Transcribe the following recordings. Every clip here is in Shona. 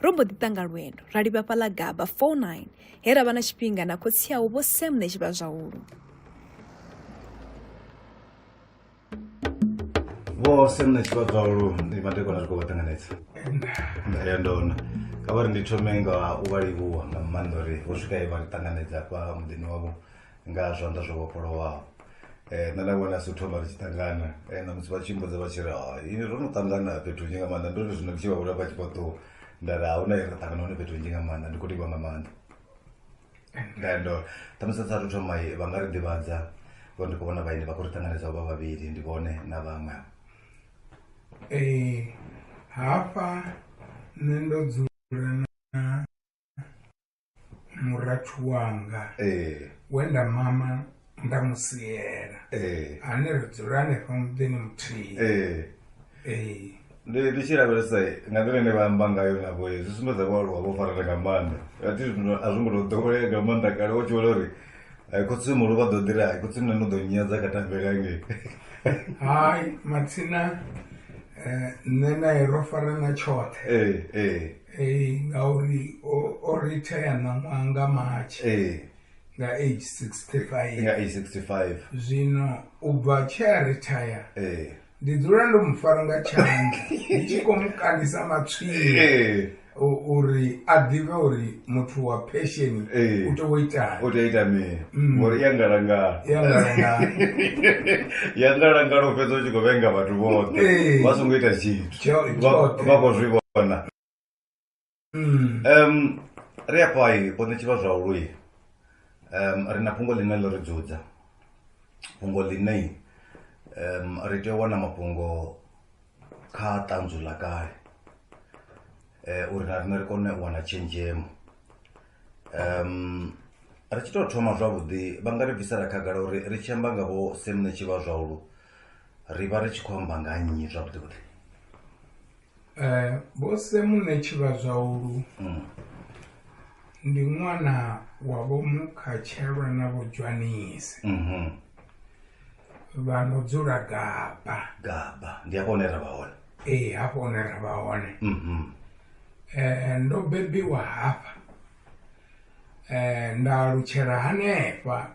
rombo ditanga lwendo ralipa pala gaba 49 hera vana xipinga na khotsi yawo vo semne xiva zwaulu vo semne xiva zwaulu ndi mateko na zwiko vatanganedza ya ndona kavari ndi thome nga u vhalivhuwa nga maanḓa uri vo swika i vha tanganedza fha muḓini wavho nga zwanḓa zwo vhofholowaho nṋe nda vhona si u thoma ri tshi ṱangana na musi vha tshi mbudza vha tshi ri ini ro no ṱangana fhethu hunzhi nga maanḓa ndo ri zwino ndi tshi vha vhona vha tshi fhaṱuwa nda ri ahuna i ri ṱangana hone fhethu hunzhi nga maanḓa ndi khou livha nga maanḓa ndo ṱhamusi sathu thoma vha nga ri ḓivhadza vho ndi khou vhona vhaini vha khou ri ṱanganedza vha vhavhili ndi vhone na vhaṅwe hafha nṋe ndo dzula na murathu wanga wenda mama nda musiela ane ri dzula hanefha muḓini muthihi ndi tshi lavhelesa nga nḓila ine vha amba ngayo navho zwi sumbedza vho aluwa vho farana nga maanḓa ati zwino a zwo ngo to ḓowelea nga maanḓa kale wo tshi vhona uri khotsi muhulu vha ḓo ḓiri khotsi nne no ḓo nyadza ka tambelangei hayi matsina nṋe naye ro farana tshoṱhe ngauri o rithaya ṋaṅwaha nga March nga age 65 zwino u bva tshe a rithaya ndi dzula ndo mu fara nga tshanḓa ndi tshi khou mu kanisa matswiri uri a ḓivhe uri muthu wa pension u tea u ita mini ngori ya ngalangala lo fhedza u tshi khou vhenga vhathu vhoṱhe vha songo ita tshithu vha khou zwi vhona ri afha pone tshi vha zwaului ri na fhungo ḽine ḽo ri dzudza fhungo ḽine ri tea u wana mafhungo kha ṱanzu ḽa kale uri na riṋe ri kone u wana tshenzhemo ri tshi tou thoma zwavhuḓi vha nga ri bvisela khagala uri ri tshi amba nga vho semne tshi vha zwaulu ri vha ri tshi khou amba nga nnyi zwavhuḓi vho semne tshi vha zwaulu ndi ṅwana wa vho Mukhatshelwa na vho Dzwanisi vhano dzula Gaba ndi hafho hune ra vha hone hafho hune ra vha hone ndo bebiwa hafha nda alutshela hanefha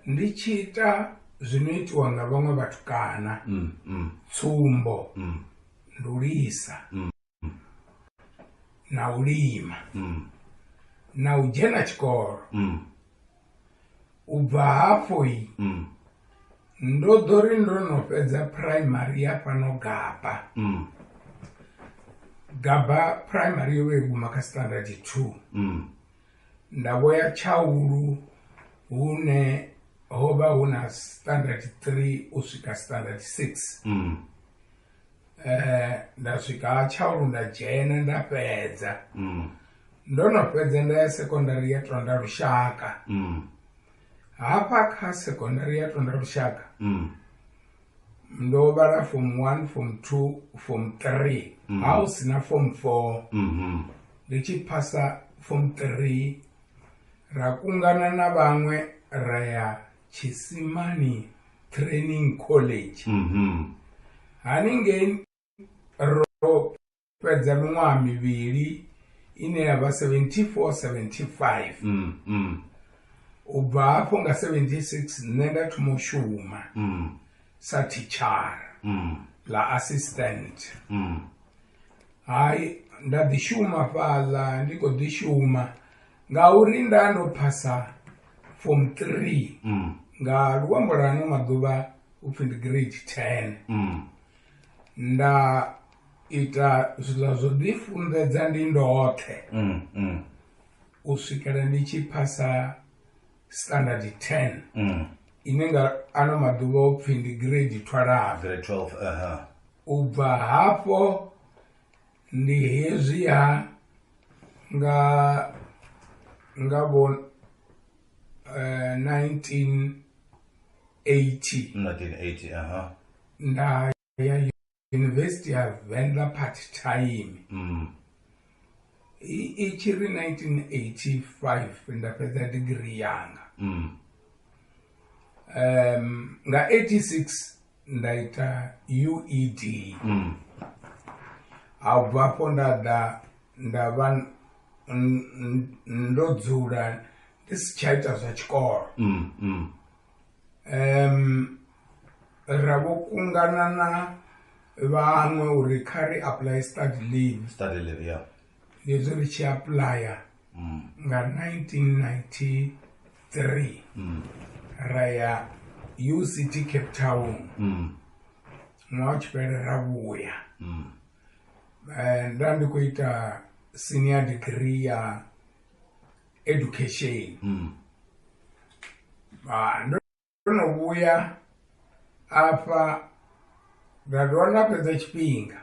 ndi tshi ita zwino itiwa nga vhaṅwe vhatukana tsumbo ndi u lisa na u lima na u dzhena tshikolo u bva hafho ndo ḓo ri ndo no fhedza primary ya fhano Gaba primary yo vha guma kha standard 2 nda vho ya Tshaulu hune ho vha hu na standard 3 u swika standard 6 nda swika Tshaulu nda dzhena nda fhedza ndo no fhedza nda ya secondary ya Tonda Lushaka hafha kha secondary ya Tonda Lushaka ndo vhala form 1 form 2 form 3 ha u sina form 4 ndi tshi phasa form 3 ra kungana na vhaṅwe ra ya Tshisimani Training College haningei ro fhedza miṅwaha mivhili ine ya vha 74-75 u bva hafho nga 76 nṋe nda thoma u shuma sa teacher la assistant hayi nda ḓi shuma fhaḽa ndi khou ḓi shuma ngauri nda ndo phasa form 3 nga luambo lwa ano maḓuvha upfhi ndi grade 10 nda ita zwiḽa zwo ḓi funḓedza ndi ndoṱhe u swikela ndi tshi phasa standard 10 ine nga ano maḓuvha upfhi ndi grade 12 u bva hafho ndi hezwiya nga vho 1980 nda ya University ya Venḓa part time i tshi ri 1985 nda fhedza degree yanga nga 86 nda ita UED a bva hafho nda ḓa ndavha ndo dzula ndi si tsha ita zwa tshikolo ra vho kungana na vhaṅwe uri kha ri apply study leave yeah. hezwi ri tshi applya nga 1993 ra ya UCT Cape Town ṅwaha u tshi fhela ra vhuya nda ndi khou ita senior degree ya education ndo no vhuya afha ra dovha nda fhedza tshifhinga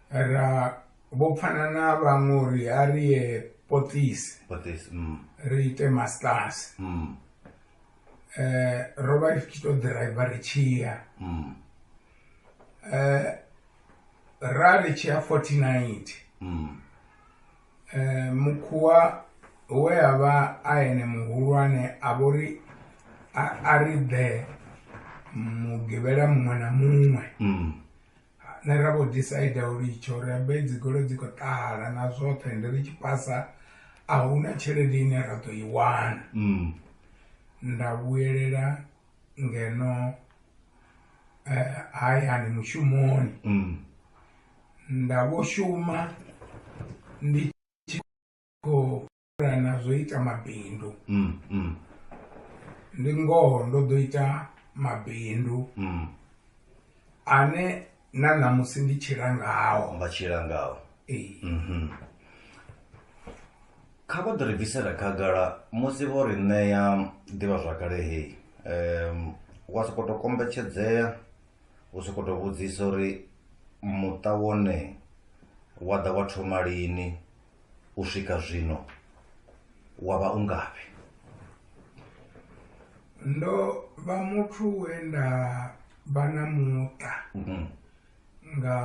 ra vho pfana na vhaṅwe uri a ri ye Potis ri ite masters ro vha ri tshi tou ḓiraiva ri tshi ya ra ri tshi ya 49 mukhuwa we a vha a ene muhulwane a vho ri a ri ḓe mugivhela muṅwe na muṅwe nṋe ra vho decide uri itsho ri abe dzi goloi dzi khou ṱala na zwoṱhe ende ri tshi pasa a huna tshelede ine ra ḓo i wana nda vhuyelela ngeno hayani mushumoni nda vho shuma ndi tshi khou na zwo ita mabindu ndi ngoho ndo ḓo ita mabindu ane na ṋamusi ndi tshila ngao kha vha ḓi ri bvisela khagala musi vho ri ṋea ḓivhazwakale hei wa sokou tou kombetshedzea u sokou tou vhudzisa uri muṱa wone wa ḓa wa thoma lini u swika zwino wa vha u ngafhi? Ndo vha muthu we nda vha na muṱa nga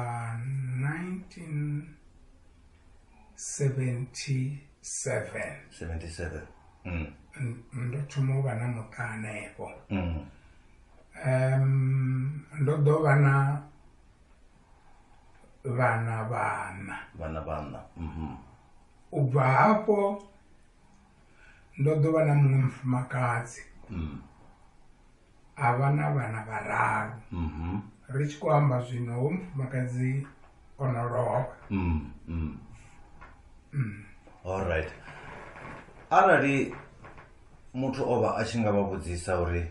1977 ndo thoma u vha na muṱa hanefho ndo ḓo vha na vhana u bva hafho ndo ḓo vha na muṅwe mufumakadzi a vha na vhana vhararu ri tshi khou amba zwino ho mufumakadzi o no lovha alright arali muthu o vha a tshi nga vha vhudzisa uri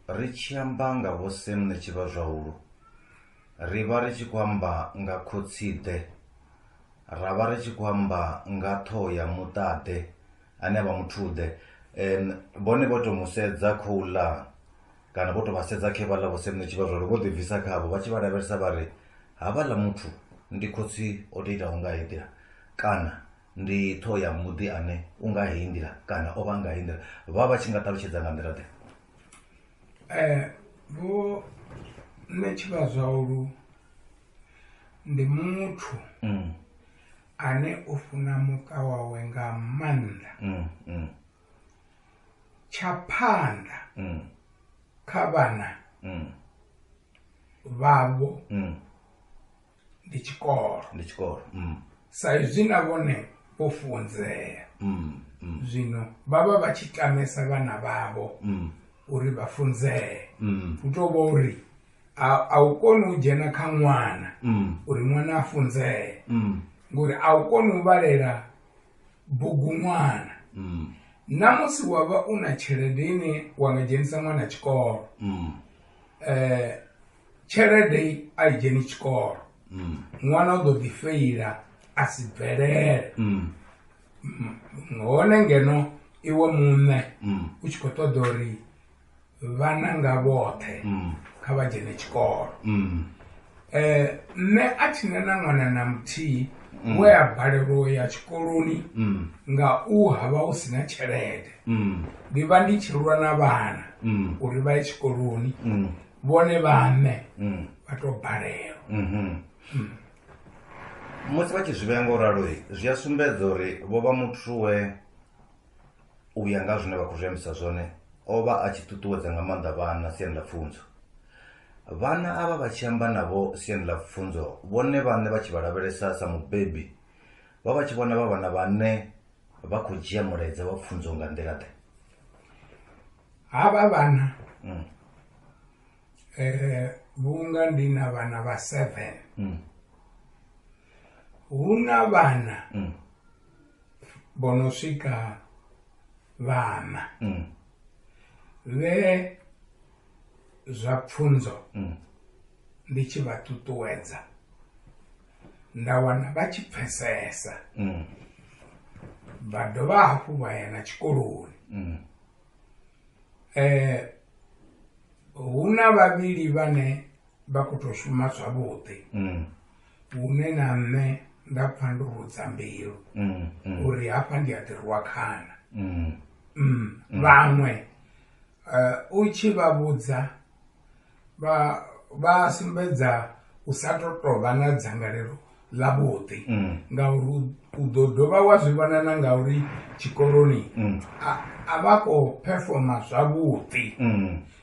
ri tshi amba nga vho Sam Tshivhazwahulu ri vha ri tshi khou amba nga Khotsiḓe ra vha ri tshi khou amba nga ṱhoho ya muṱaḓe ane a vha muthuḓe vhone vho tou musedza khouḽa kana vho tou vha sedza khe vhaḽa vho Sam Tshivhazwahulu vho ḓibvisa khavho vha tshi vha lavhelesa vha ri havhaḽa muthu ndi khotsi o tou itaho nga heyi nḓila kana ndi ṱhoho ya muḓi ane u nga heyi nḓila kana o vha nga heyi nḓila vha vha tshi nga ṱalutshedza nga nḓila ḓe? Vho nṋe Tshivhazwahulu ndi muthu ane u funa muṱa wawe nga maanḓa tsha phanḓa kha vhana vhavho ndi tshikolo sa izwi na vhone vho funzea zwino vhavha vha tshi tamesa vhana vhavho uri vha funzee hu tou vha uri a u koni u dzhena kha ṅwana uri ṅwana a funzee ngori a u koni u vhalela bugu ṅwana namusi wa vha u na tshelede ine wa nga dzhenisa ṅwana tshikolo tshelede a i dzheni tshikolo ṅwana u ḓo ḓi feila a si bvelele hone ngeno iwe muṋe u tshi khou ṱoḓa uri vhana nga vhoṱhe kha vha dzhene tshikolo nṋe a thina na ṅwana na muthihi we a balelwa u ya tshikoloni nga u havha hu sina tshelede ndi vha ndi tshi lwa na vhana uri vha ye tshikoloni vhone vhaṋe vha tou balelwa musi vha tshi zwi vhea ngo ralo zwi a sumbedza uri vho vha muthu we u ya nga zwine vha khou zwi ambisa zwone o vha a tshi ṱuṱuwedza nga maanḓa vhana siani ḽa pfunzo. Vhana avha vha tshi amba navho siani ḽa pfunzo vhone vhaṋe vha tshi vha lavhelesa sa mubebi vha vha tshi vhona vha vhana vhane vha khou dzhia mulaedza wa pfunzo nga nḓila ḓe? Havha vhana vhunga ndi na vhana vha 7 hu na vhana vhono swika vhana vhe zwa pfunzo ndi tshi vha ṱuṱuwedza nda wana vha tshi pfesesa vha dovha hafhu vha ya na tshikoloni. Hu na vhavhili vhane vha khou tou shuma zwavhuḓi hune na nṋe nda pfha ndo rudza mbilu uri hafha ndi a ḓirwa khana. Vhaṅwe u tshi vha vhudza vha sumbedza u sa tou vha na dzangalelo ḽavhuḓi ngauri u ḓo dovha wa zwi vhona na ngauri tshikoloni a vha khou performa zwavhuḓi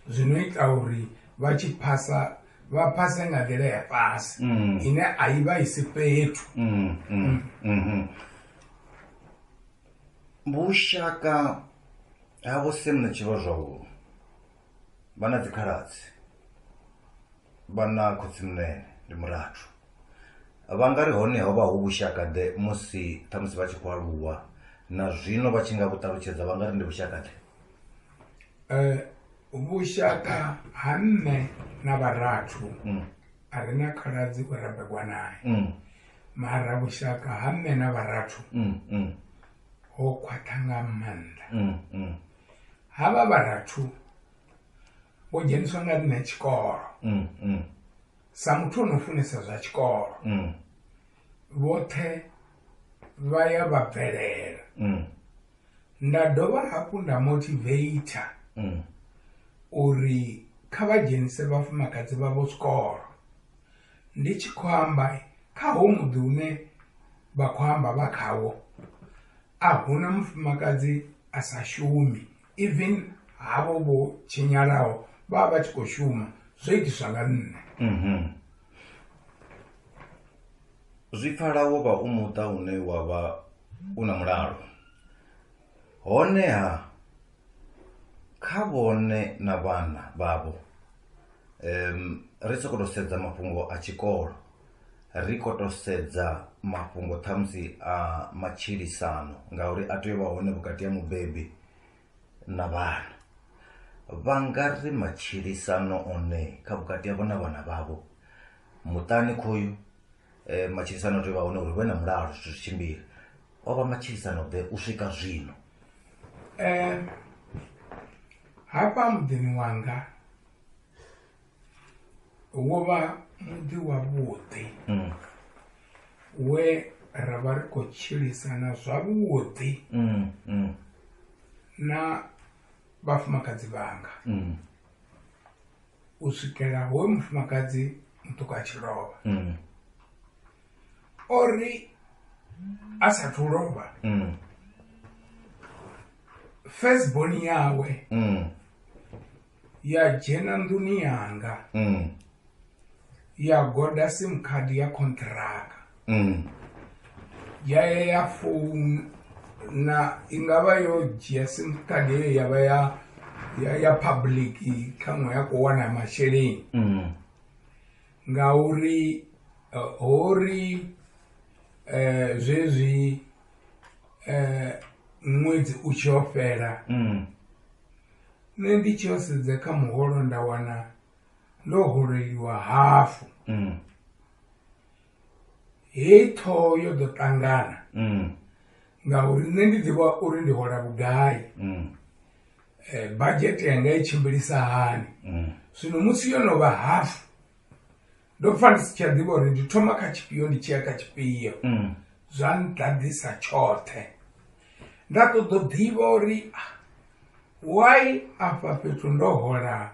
zwino ita uri vha tshi phasa vha phase nga nḓila ya fhasi ine a i vha isi fhethu. Vhushaka ha vho Semna Tshivhazwau vha na dzikhaladzi, vha na khotsimnene ndi murathu, vha nga ri hone ho vha hu vhushaka ḓe musi ṱhamusi vha tshi khou aluwa na zwino vha tshi nga vhuṱalutshedza vha nga ri ndi vhushaka ḓe? Vhushaka ha nṋe na vharathu a ri na khaladzi we ra begwa naye mara vhushaka ha nṋe na vharathu ho khwaṱha nga maanḓa. Havha vharathu vho dzheniswa nga nṋe tshikolo sa muthu ono funesa zwa tshikolo vhoṱhe vha ya vha bvelela. Nda dovha hafhu nda motivator uri kha vha dzhenise vhafumakadzi vhavho tshikolo ndi tshi khou amba kha ho muḓi une vha khou amba vha khawo a huna mufumakadzi a sa shumi, even havho vho tshinyalaho vha vha tshi khou shuma zwo itiswa nga nṋe. Zwi pfala wo vha u muṱa une wa vha u na mulalo, honeha kha vhone na vhana vhavho ri soko to sedza mafhungo a tshikolo, ri khou tou sedza mafhungo ṱhamusi a matshilisano ngauri a tea u vha hone vhukati ha mubebi na vhana. Vha nga ri matshilisano one kha vhukati havho na vhana vhavho muṱani khoyu matshilisano tea u vha hone uri vhe na mulalo zwithu zwi tshimbile. O vha matshilisano ḓe u swika zwino? Hafha muḓini wanga wo vha muḓi wavhuḓi we ra vha ri khou tshilisana zwavhuḓi na vhafumakadzi vhanga u swikela hoyo mufumakadzi muṱuku a tshi lovha. Ori a sathu lovha firstborn yawe ya dzhena nḓuni yanga ya goda sim card ya contract ya ya phone na ingavha yo dzhia sim card yeyo yavha ya public khaṅwe ya khou wana masheleni ngauri hori zwezwi ṅwedzi u tshi yo fhela nṋe ndi tshi yo sedza kha muholo nda wana ndo holeliwa hafu. Hei ṱhoho yo ḓo ṱangana ngauri nṋe ndi ḓivha uri ndi hola vhugai, budget yanga i tshimbilisa hani, zwino musi yo no vha hafu ndo pfa ndi si tsha ḓivha uri ndi thoma kha tshifhio ndi tshi ya kha tshifhio, zwa nḓaḓisa tshoṱhe. Nda ṱoḓa u ḓivha uri why afha fhethu ndo hola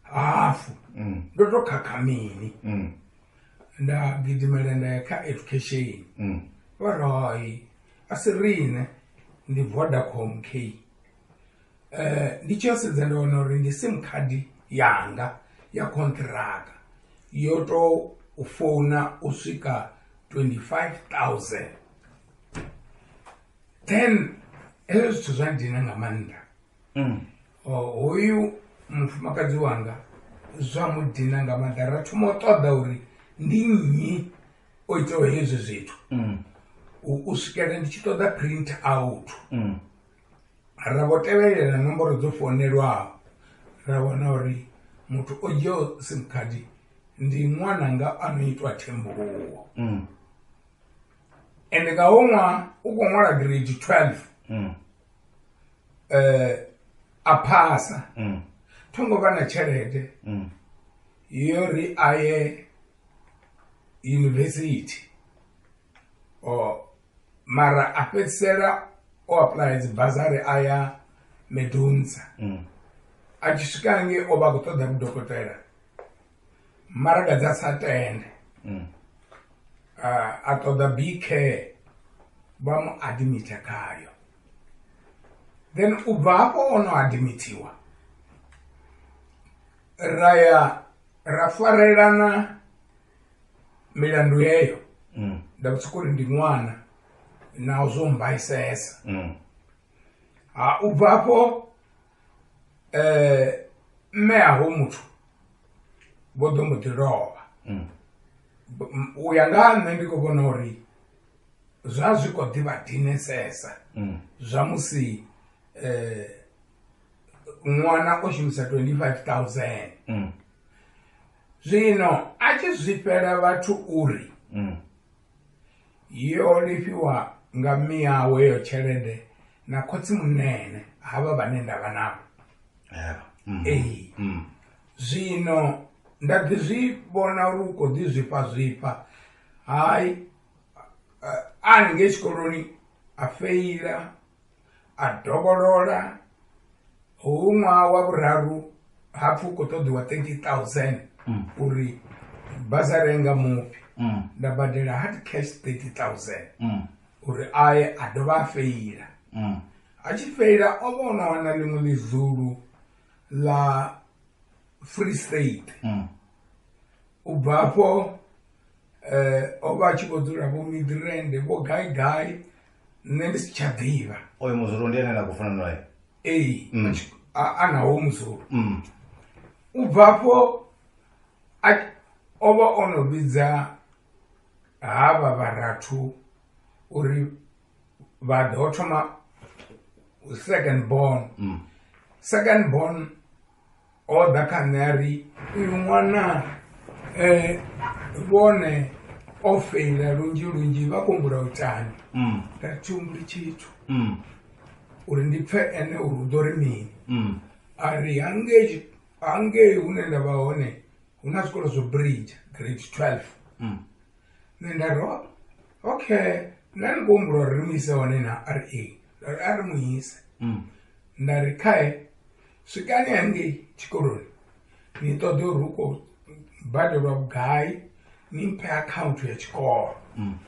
hafu ndo to khakha mini. Nda gidimela nda ya kha education vha ri hai a si riṋe ndi Vodacom K. Ndi tshi yo sedza nda wana uri ndi sim card yanga ya contract yo to founa u swika 25,000 then hezwo zwithu zwa ndina nga maanḓa hoyu mufumakadzi wanga zwa mudina nga maanḓa ra thoma u ṱoḓa uri ndi nnyi o itaho hezwi zwithu u swikela ndi tshi ṱoḓa print out ra vho tevhelela nomboro dzo founelwaho ra wana uri muthu o dzhiaho sim card ndi ṅwananga ano itwa Thembuluwo ende nga hoyu ṅwaha u khou ṅwala grade 12 a phasa thongo vha na tshelede yo ri a ye university mara a fhedzisela o apply dzi bazari a ya Medunsa a tshi swika hangei o vha khou ṱoḓa vhudokotela mara gadzi a sa tende a ṱoḓa BK vha mu admita khayo then u bva hafho ono admitiwa ra farelana milandu yeyo nda vhudzika uri ndi ṅwana na zwo mbaisesa u bva hafho mme aho muthu vho ḓo mbo ḓi lovha u ya nga ha nṋe ndi khou vhona uri zwa zwi khou ḓivha dinesesa zwa musi ṅwana o shumisa 25,000 zwino a tshi zwi fhela vhathu uri yo lifhiwa nga miyawe yo tshelede na khotsi munene havha vhane ndavha navho zwino nda ḓi zwi vhona uri u khou ḓi zwifha hayi a ngei tshikoloni a feila a dovholola hoyu ṅwaha wa vhuraru hapfu u khou ṱoḓiwa 30,000 uri bazari nga mufhi nda badela hard cash 30,000 uri aye a dovha a feila a tshi feila o vha ona wana ḽiṅwe ḽizulu ḽa Free State u bva hafho o vha a tshi khou dzula vho Midrand vho gai nṋe ndi si tsha ḓivha oyo muzulu ndi ene na khou fana naye a naho muzulu u bva hafho o vha o no vhidza havha vharathu uri vha ḓo thoma second born o ḓa kha nṋe ari uyu ṅwana vhone o feila lunzhi vha kumbula u tani nda thumbuli tshithu uri ndi pfe ene uri u ḓo ri mini ari hangei hune nda vha hone hu na zwikolo zwo bridge grade 12 nṋe nda ri okay nṋe ndi kuhumbula uri ri mu ise hone na a ri mu ise nda ri khae swikani hangei tshikoloni ni ṱoḓe uri hu khou badelwa vhugai ni mphe akhaunthu ya tshikolo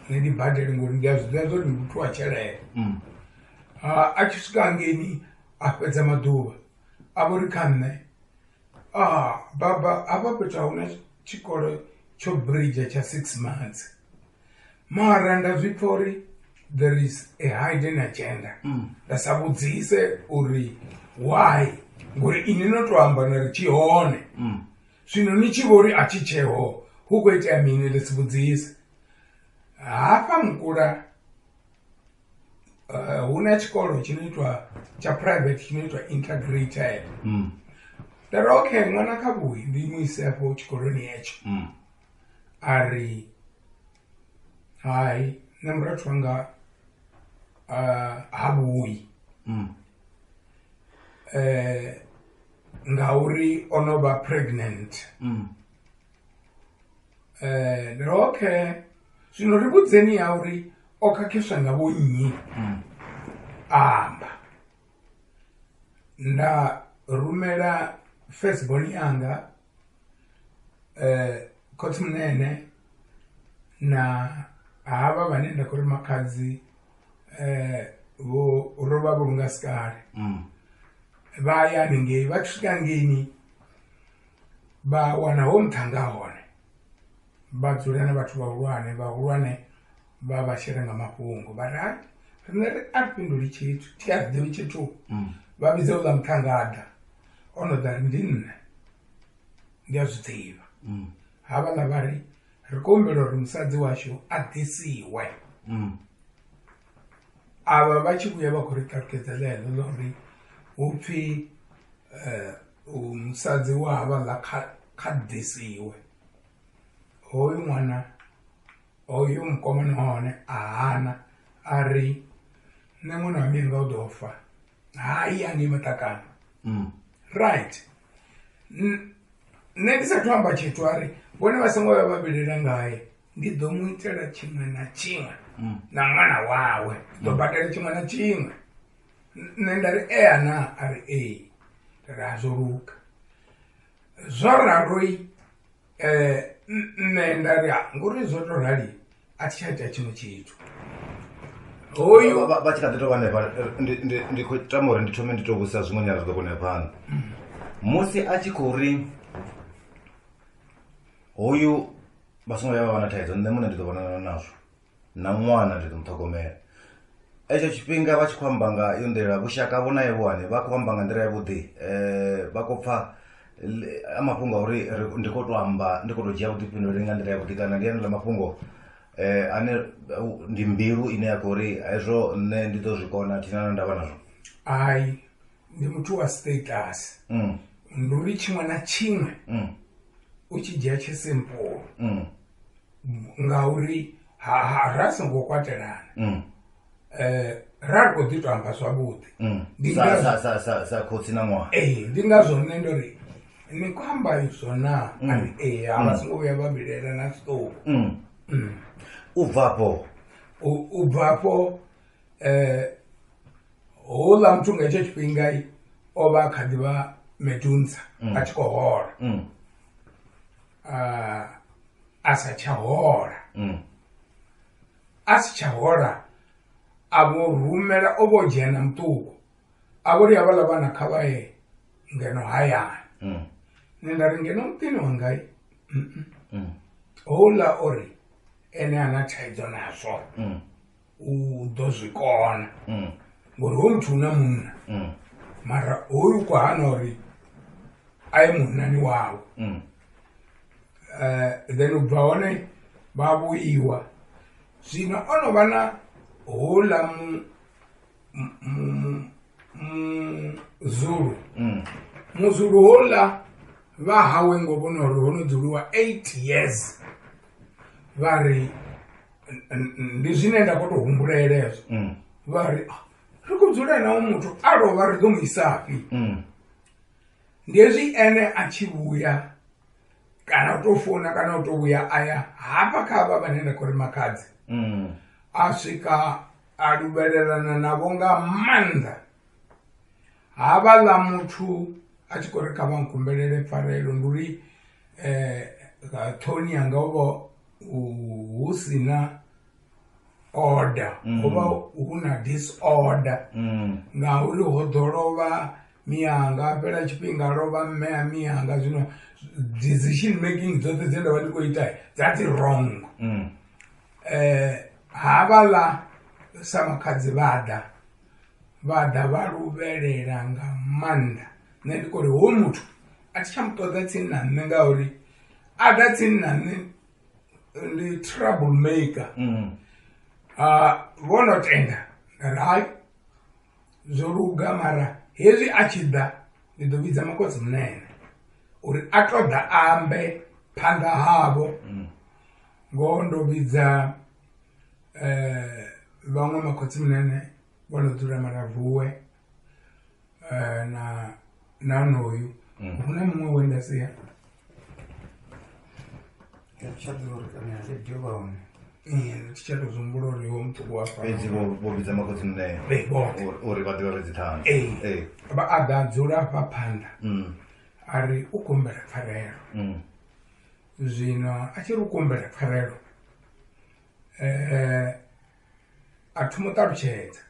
nṋe ndi badele ngori ndi a zwiḓivha zwo ri ndi muthu wa tshelede a tshi swika hangeini a fhedza maḓuvha a vho ri kha nṋe baba hafha fhethu ahuna tshikolo tsho bridge tsha 6 months mara nda zwi pfa uri there is a hidden agenda nda sa vhudzise uri why ngori ini no to amba na ri tshi hone zwino ni tshi vho ri a tshi tsheho hu khou itea mini ri si vhudzise hafha Mukula hu na tshikolo tsha private tsinoitwa integrated nda ri okay ṅwana kha vhuyi ndi mu ise afho tshikoloni hetsho a ri hayi nṋe murathu wanga ha vhuyi ngauri o no vha pregnant ndi ri okay zwino ri vhudzeni ya uri o khakhiswa nga vho nnyi amba nda rumela firstborn yanga khotsi munene na havha vhane nda khou ri makhadzi ro vha vhulunga sikale vha ya haningei vha tshi swika hangeini vha wana ho muthannga hone vha dzula na vhathu vhahulwane vha vha shela nga mafhungo vha ri Rineri apinduli chitu, tiyazivi chitu. Vavise ula mkangada. Ono dari ndinne. Ndiyazvidziva. Hava lavari rikumbiro ri musadzi washo adhisiwe. Ava vachikuya vakuritarukidza lelo lori upfi musadzi wava lakadhisiwe. Hoyu mwana, hoyu mukomana wahone ahana ari nemwana wamiri udofa. Hai yangi matakana. Right. Ndisati wamba chetu ari vone vasango vavaberera ngaye ndidomuitira chimwe na chimwe na mwana wawe ndobhadhara chimwe na chimwe nendari ana ari razoruka zoraroi nendari nguri zotorari atichaita chimwe chitu hoyu vachikatotovane ndikutamura nditome nditovusa zvimwe nyaya zvikakona pano musi achikuri hoyu vasungu yava vanataidzo nemune ndidovanana nazvo namwana ndidomuthogomera echo chipinga vachikwambanga iyo ndera vushaka vona yevone vakwambanga ndira yevudi vakopfa amapungo uri ndikotoamba ndikotojiya kuti pino ringa ndira yevudi kana ndiyanila mapungo ane ndimbiru ine yakori aizvo ne nditozvikona tinana ndava nazvo ai ndimutu wa status nduri chimwe na chimwe uchijya chisimple ngauri rasingokwaterana rari kutitwamba swavudi sakotsi na mwana ndingazonendori nikwamba izvona ari avasingovuya vavirerana stoko ubvapo hola mutunga icho chipingai ova akadzi vametunza achikohora asichahora avorumera ovojena mutuku avori yavala vana kavaye ngeno hayani nendari ngeno mutini wangai hola ori ene anataidzo nazvo udozvikona ngori womuti una muna mara hoyu kwahanori aimunani wavo then ubva one vavuyiwa zvino anovana hola muzulu muzulu hola vahawe ngovonori honodzuriwa 8 years vari ndizvinenda kutohumbura erezvo vari rikudzura nawo mutu arova rikumuisapi ndezvi ene achivuya kana utofona kana utouya aya hapa kava vanoenda kuri makadzi asvika adubererana navo ngamanda havala mutu achikoreka vankumbelele pfarelo nduri toni yanga uva husina order uva huna disorder ngauri hodhorova miyanga apera chipinga rova mmea miyanga zvino decision making dzose dzenda vandikoitai that's wrong havala samakadzi vada varuverera ngamanda nendikori homutu atichamutodza tsinhanne ngauri ada tsinhanne ndi trouble maker vonotenda rai zoruga mara hezvi achida ndidovidza makodzi munene uri atoda ambe panda havo ngondovidza vamwe makodzi munene vanodzura maravuwe nanoyu kuna mumwe wendasiya tichatozomburoriwo mutuku wapavidza makodzi munene uri vadiva vedzitano adadzura papanda ari ukumbera pfarero zvino achiri ukumbera pfarero atimutaruchedza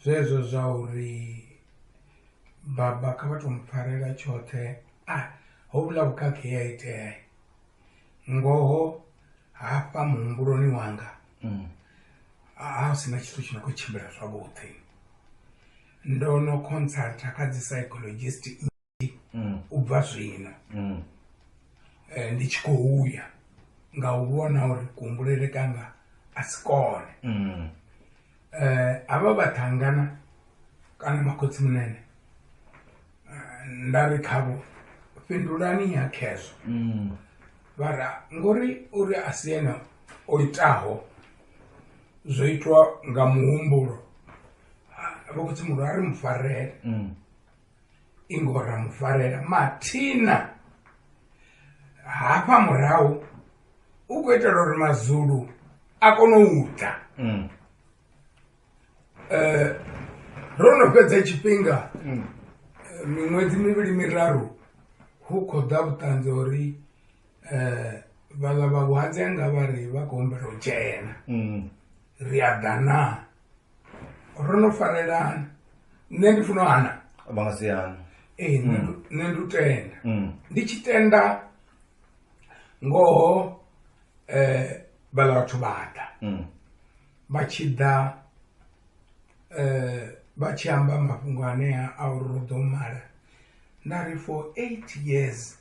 zvezvo zvauri baba kavatomupfarera chote hovula vukake yaiteyai ngoho hapa muhumburoni wanga sina tshithu tshino khou tshimbila zwavhuḓi. Ndo no consulta kha dzi psychologist nnzhi u bva zwino ndi tshi khou uya nga u vhona uri kuhumbulele kanga a si kone. Havha vhathangana kana makhotsi munene nda ri khavho fhindulani ya khezwo vhara ngori uri a si ene o itaho zwo itwa nga muhumbulo vhakhotsi mulu a ri mufarele ingora mufarela mathina hafha murahu u khou itela uri mazulu a kone u ḓa. Ro no fhedza tshifhinga miṅwedzi mivhili miraru hu khou ḓa vhuṱanzi uri vhaḽa vhalwadze nga vha ri vha khou humbela u dzhena ri a ḓa na ro no farelana. Nṋe ndi funa hana vha nga si hana nṋe ndi u tenda ndi tshi tenda ngoho vhaḽa vhathu vha ḓa vha tshi ḓa vha tshi amba mafhungo anea a uri ro ḓo mala nda ri for 8 years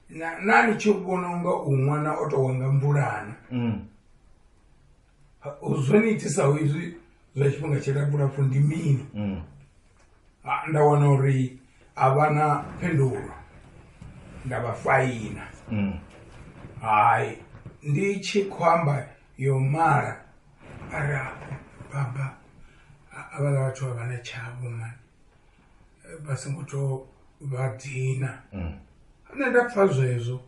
na ni tshi vhona unga u ṅwana o tou nga mvulana zwo ni itisaho izwi zwa tshifhinga tshilapfulapfu ndi mini. Nda wana uri a vha na phindulo nda vha faina. Hayi ndi tshi khou amba yo mala ari baba avhala vhathu vha na tshavho mani vha songo tou vha dina. Nṋe nda pfha zwezwo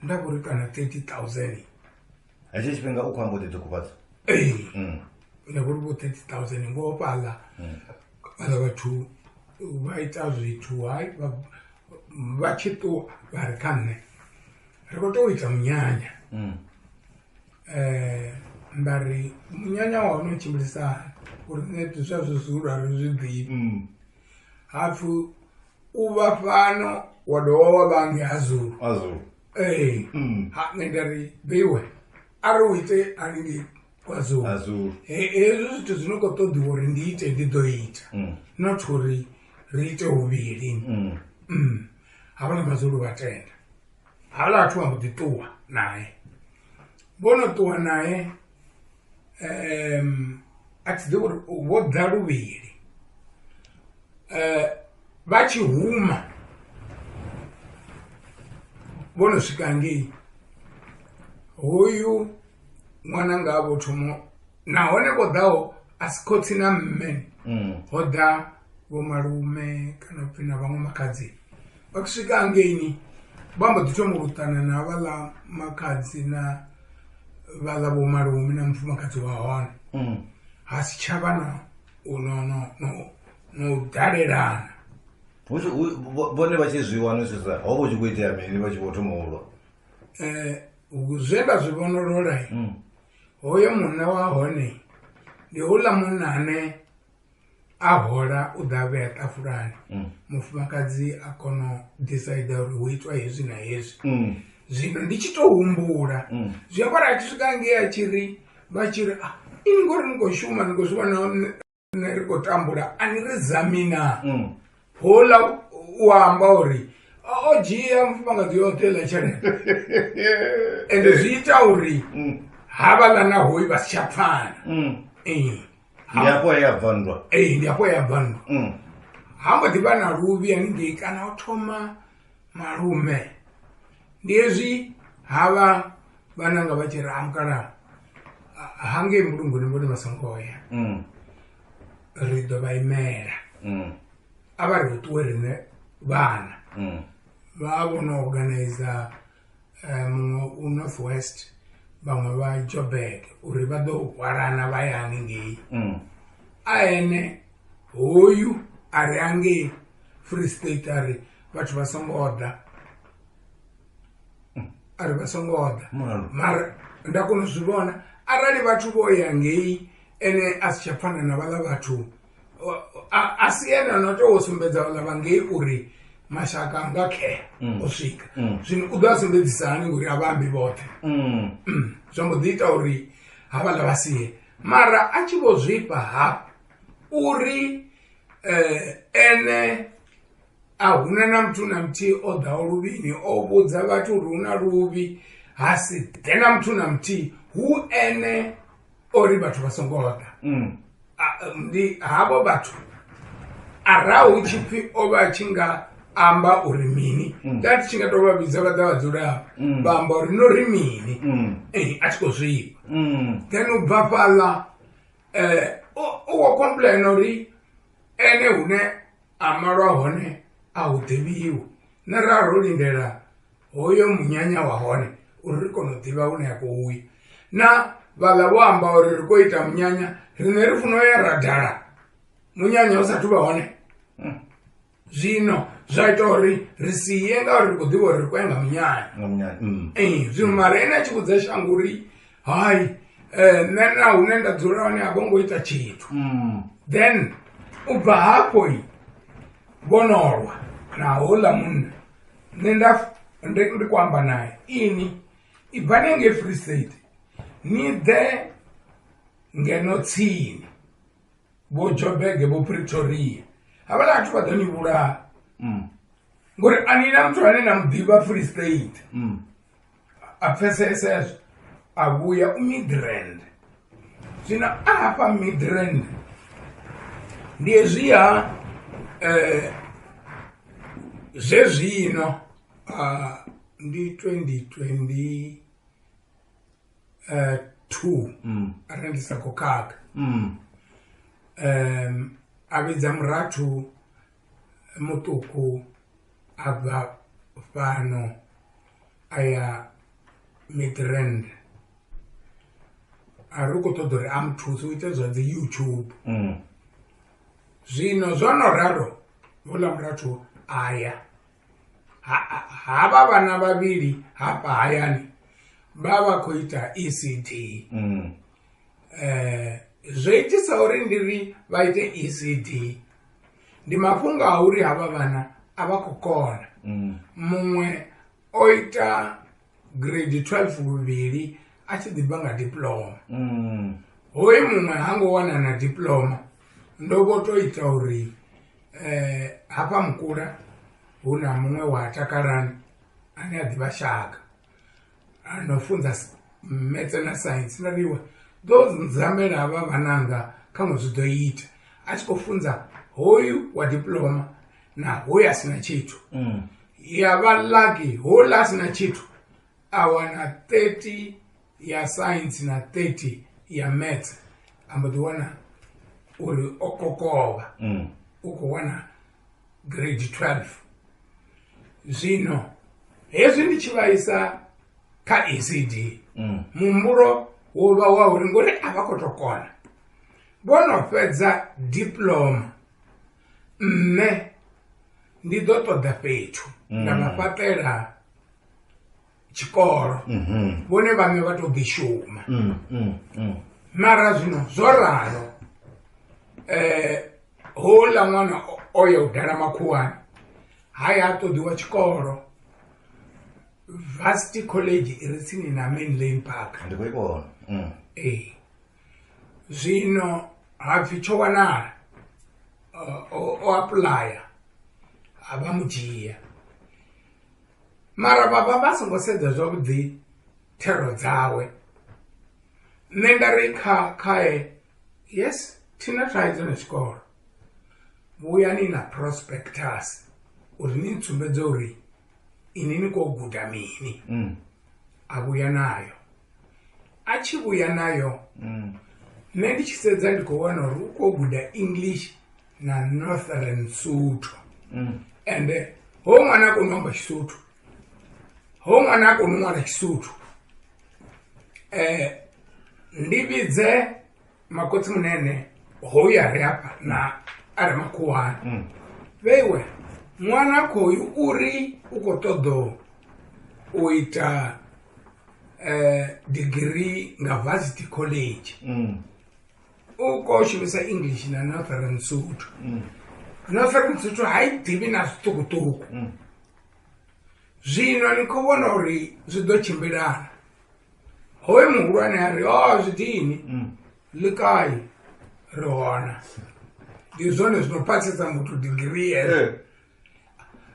nda vhori kana 30,000 hetsho tshifhinga u khou amba u ḓiṱukufhadza. Nda vhori vho 30,000 ngoho fhaḽa vhaḽa vhathu vha ita zwithu hayi vha tshi ṱuwa vha ri kha nṋe ri khou tou ita munyanya. Nda ri munyanya wa hone u tshimbilisana uri nṋe zwezwo zwihulu a ri zwi ḓivhi hapfu u vha fhano wa dovha wa vha ngei Zulu. Nṋe nda ri beiwe a ri u ite haningei KwaZulu hezwo zwithu zwi no khou ṱoḓiwa uri ndi ite ndi ḓo ita not uri ri ite huvhili. Havhala mazulu vha tenda havhala vhathu vha mbo ḓi ṱuwa naye vho no ṱuwa naye a thi ḓivhi uri vho ḓa luvhili vha tshi huma vho no swika ngei hoyu ṅwana nga vho thoma nahone vho ḓaho a si khotsi na mme ho ḓa vho malume kana upfhi na vhaṅwe makhadzi vha ku swika ngeini vha mbo ḓi thoma u ṱana na havhaḽa makhadzi na vhaḽa vho malume na mufumakadzi wa hone ha si tshavha no u dalelana. Vhone vha tshi zwi wanisisa ho vho tshi khou itea mini vha tshi vho thoma u lwa. Zwe nda zwi vhonolola hoyo munna wa hone ndi houḽa munna ane a hola u ḓa vhea ṱafulani mufumakadzi a kona u decide uri hu itwa hezwi na hezwi. Zwino ndi tshi tou humbula zwi ambara a tshi swika ngei a tshi ri vha tshi ri ini ngori ni khou shuma ni khou zwiwana nne ri khou tambula ani ri zamina houḽa u amba uri o dzhia mufumakadzi yoṱhe ḽa tshelede ende zwi ita uri havhaḽa na hoyu vha si tsha pfana. Ndi hafho he ya bvandwa. Ndi hafho ya bvandwa ha mbo ḓi vha na luvhi haningei kana o thoma malume ndi hezwi havha vhananga vha tshi ri mukalaha hangei mbulungoni vhone vha songo ya ri ḓo vha imela a vha ri hu ṱuwe riṋe vhana vha vho no organizer muṅwe u North West vhaṅwe vha Joburg uri vha ḓo hwalana vha ya haningei a ene hoyu a ri hangei Free State a ri vhathu vha songo ḓa a ri vha songo ḓa mara nda kona u zwi vhona arali vhathu vho ya ngei ene a si tsha pfana na vhaḽa vhathu a si ene no tou sumbedza vhaḽa vha ngei uri mashaka anga khea o swika zwino u ḓo a sumbedzisa hani ngori a vha ambi vhoṱhe zwa mbo ḓi ita uri havhaḽa vha sie mara a tshi vho zwifha hafhu uri ene a huna na muthu na muthihi o ḓaho luvhini o vhudza vhathu uri hu na luvhi ha si ḓe na muthu na muthihi hu ene ori vhathu vha songo ḓa ndi havho vhathu arahu tshipfi o vha tshi nga amba uri mini dati tshi nga tou vha vhidza vha ḓa vha dzulapo vha amba uri no ri mini a tshi khou zwifha then u bva fhaḽa u khou complain uri ene hune a malwa hone a hu ḓivhiwi na ra ro lindela hoyo munyanya wa hone uri ri kone u ḓivha hune ya khou uya na vhaḽa vho amba uri ri khou ita munyanya riṋe ri funa u ya ra dala munyanya u sathu vha hone zwino zwa ita uri ri siye ngauri ri khou ḓivha uri ri khou ya nga munyanya zwino mara ene a tshi vhudza shango uri hayi nṋe na hune nda dzula hone a vho ngo ita tshithu then u bva hafho vhonolwa na houḽa munna nṋe ndi khou amba naye ini i bvani ngei Free State ni ḓe ngeno tsini vho Joburg vho Pretoria havhaḽa vhathu vha ḓo ni vhulaha ngori a ni na muthu ane na muḓivha Free State a pfesesa hezwo a vhuya u Midrand zwino a hafha Midrand ndi hezwiya zwezwino ndi 2022 arali ndi sa khou khakha a vhidza murathu muṱuku a bva fhano a ya Midrand a ri khou ṱoḓa uri a muthuse u ite zwa dzi YouTube zwino zwo no ralo houḽa murathu aya havha vhana vhavhili hafha hayani vha vha khou ita ECD zwo itisa uri ndi ri vha ite ECD ndi mafhungo a uri havha vhana a vha khou kona muṅwe o ita grade 12 luvhili a tshi ḓi bva nga diploma hoyu muṅwe ha ngo wana na diploma ndo vho to ita uri hafha Mukula hu na muṅwe wa Takalani ane a ḓivha Shaka ano funza maths na science na riwa ḓo nzamela havha vhananga khaṅwe zwi ḓo ita a tshi khou funza hoyu wa diploma na hoyu a sina tshithu ya vha lucky hoyu a sina tshithu a wana 30 ya science na 30 ya maths ambo ḓi wana uri o kokovha u khou wana grade 12 zwino hezwi ndi tshi vhaisa kha ECD muhumbulo wo vha wa uri ngori a vha khou tou kona vho no fhedza diploma nṋe ndi ḓo ṱoḓa fhethu nda vha fhaṱela tshikolo vhone vhaṅwe vha tou ḓi shuma mara zwino zwo ralo houḽa ṅwana o ya u dala makhuwani haya a ṱoḓiwa tshikolo Varsity College i re tsini na Main Lane Park ndi khou i vhona zwino hapfi tsho wanala o apuḽaya a vha mu dzhia mara vha vha songo sedza zwavhuḓi thero dzawe nṋe nda ri khae yes thina thaidzo na tshikolo vhuyani na prospectus uri ni tsumbedze uri ini ni khou guda mini a vhuya nayo a tshi vhuya nayo nṋe ndi tshi sedza ndi khou wana uri u khou guda English na Northern Sotho ende ho ṅwana a kona u amba Xisotho ho ṅwana a kona u ṅwala Xisotho ndi vhidze makotsi munene hoyu a ri hafha na a re makhuwani vheiwe ṅwana khoyu uri u khou ṱoḓa u ita degree nga Varsity College u khou shumisa English na Northern Sotho Northern Sotho ha i ḓivhi na zwiṱukuṱuku zwino ni khou vhona uri zwi ḓo tshimbilana hoyu muhulwane a ri zwi dini likai rona ndi zwone zvinopatisa muthu digiri yezo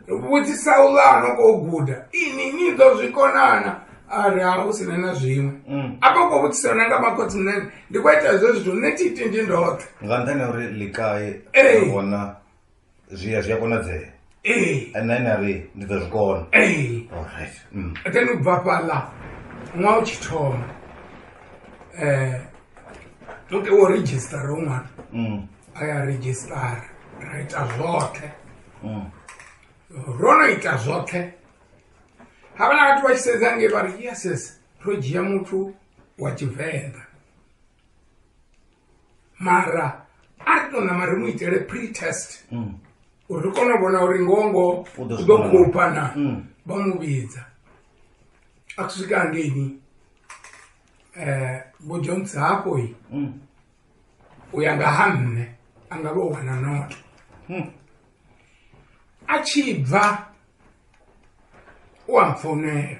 vutisa ulano koguda ini nidzo zvikonana ari hausina na zvimwe apa kovhutisana nga makotsinene ndikuita izvo zvithu netiti ndi ndoke nga nthani uri likai vona zwi a konadzea na ine ari ndi ḓo zwi kona alright then u bva fhaḽa ṅwa u tshi thoma uke wo redzhistara u ṅwana a ya redzhistara ra ita zwoṱhe ro no ita zwoṱhe havhala vhathu vha tshi sedza nge vha ri yeses ro dzhia muthu wa Tshivenḓa mara a ri tou nama ri mu itele pre-test uri ri kone u vhona uri ngongo u ḓo khupha na vha mu vhidza a ku swika hangeini Vho Jones hafho u ya nga ha nṋe a nga vha wana noto a tshi bva u a mpfonela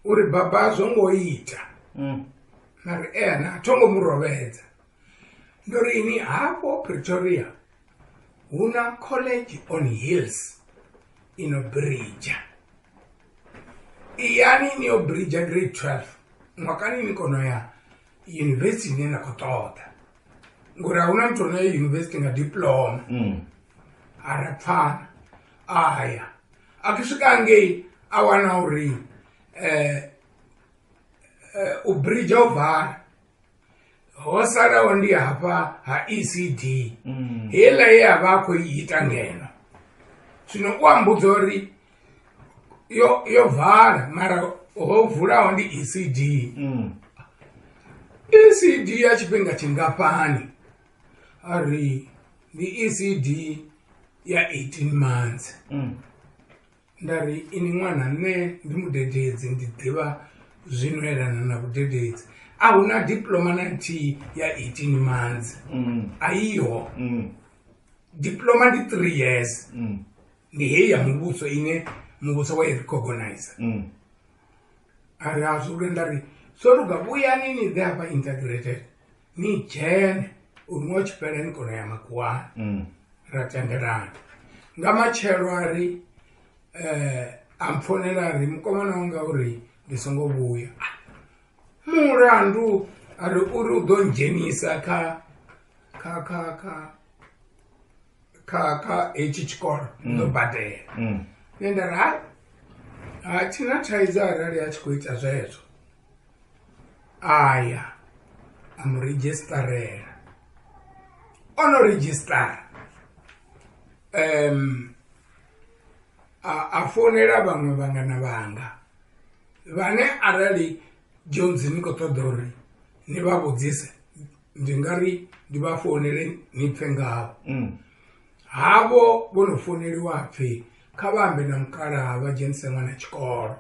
uri baba a zwo ngo ita na ri ena a thongo mu rovhedza ndo ri ini hafho Pretoria hu na College on Hills ino Bridge iyani niyo Bridge grade 12 mwakani ni kono ya university ni na kotoda ngura huna mtu na university nga diploma arapfana aya akisvika ngei awana uri ubridge ovhara hosarawo ndi hapa ha ECD hela ye hava khoiita ngeno zvino uambudza uri yo vhara mara hovhurawo ndi ECD ECD ya chifhinga chingapani ari ndi ECD ya 18 months ndari ini mwana nne ndi mudededzi ndi ḓivha zvinoerana na vudededzi ahuna diploma na nthihi ya 18 months aiho diploma ndi 3 years ndi heyi ya muvhuso ine muvhuso wa irecognize ari azvure ndari soruga vuyani ni ḓe hapa integrated ni dzhene uri ṅwa tshipela ni kona ya makuwana ra tendelana nga matshelo ari ampfonela ari mukomana wanga uri ndi songo vhuya mulandu ari uri u ḓo ndzhenisa kha hetshi tshikolo ḓo badela nṋe ndari ha thina thaidzo arali a tshi khou ita zwezwo aya a mu redzhistarela ono redzhistara a fonela vhaṅwe vhangana vhanga vhane arali Jones ni khou ṱoḓa uri ni vha vhudzise ndi nga ri ndi vha fonele ni pfhe ngavho havho vho no foneliwa pfhi kha vha ambe na mukalaha vha dzhenise ṅwana tshikolo